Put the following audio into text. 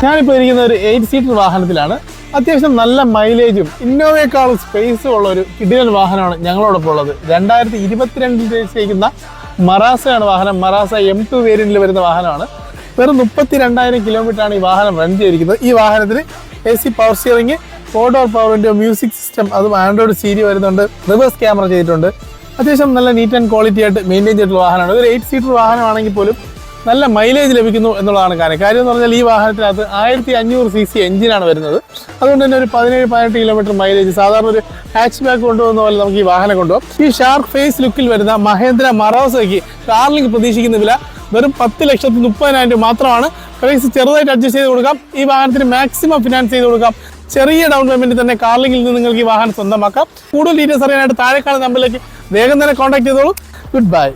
ഞാനിപ്പോൾ ഇരിക്കുന്ന ഒരു 8 സീറ്റർ വാഹനത്തിലാണ്. അത്യാവശ്യം നല്ല മൈലേജും ഇന്നോവയെക്കാളും സ്പേസും ഉള്ള ഒരു കിടിലൻ വാഹനമാണ് ഞങ്ങളോടൊപ്പം ഉള്ളത്. 2022 രജിസ്ട്രേക്കുന്ന മറാസയാണ് വാഹനം. മറാസ M2 വേരിയന്റിൽ വരുന്ന വാഹനമാണ്. വെറും 32,000 കിലോമീറ്ററാണ് ഈ വാഹനം റൺ ചെയ്തിരിക്കുന്നത്. ഈ വാഹനത്തിന് AC power steering, 4 door power window, music system, അതും ആൻഡ്രോയിഡ് സീരി വരുന്നുണ്ട്, റിവേഴ്സ് ക്യാമറ ചെയ്തിട്ടുണ്ട്. അത്യാവശ്യം നല്ല നീറ്റ് ആൻഡ് ക്വാളിറ്റി ആയിട്ട് മെയിൻറ്റെയിൻ ചെയ്തിട്ടുള്ള വാഹനമാണ്. ഒരു 8 സീറ്റർ വാഹനമാണെങ്കിൽ പോലും നല്ല മൈലേജ് ലഭിക്കുന്നു എന്നുള്ളതാണ് കാര്യം എന്ന് പറഞ്ഞാൽ ഈ വാഹനത്തിനകത്ത് 1500 cc എഞ്ചിനാണ് വരുന്നത്. അതുകൊണ്ട് തന്നെ ഒരു 17-18 കിലോമീറ്റർ മൈലേജ് സാധാരണ ഒരു ഹാച്ച് ബാക്ക് കൊണ്ടുപോകുന്ന പോലെ നമുക്ക് ഈ വാഹനം കൊണ്ടുപോകും. ഈ ഷാർക്ക് ഫേസ് ലുക്കിൽ വരുന്ന മഹേന്ദ്ര മറാസയ്ക്ക് കാർലിംഗ് പ്രതീക്ഷിക്കുന്ന വില വെറും 10,30,000 രൂപ മാത്രമാണ്. പ്രൈസ് ചെറുതായിട്ട് അഡ്ജസ്റ്റ് ചെയ്ത് കൊടുക്കാം. ഈ വാഹനത്തിന് മാക്സിമം ഫിനാൻസ് ചെയ്ത് കൊടുക്കാം. ചെറിയ ഡൗൺ പേയ്മെന്റ് തന്നെ കാർലിംഗിൽ നിന്ന് നിങ്ങൾക്ക് ഈ വാഹനം സ്വന്തമാക്കാം. കൂടുതൽ ഡീറ്റെയിൽസ് അറിയാനായിട്ട് താഴെ കാണുന്ന നമ്പറിലേക്ക് വേഗം തന്നെ കോൺടാക്ട് ചെയ്തോളൂ. Good bye.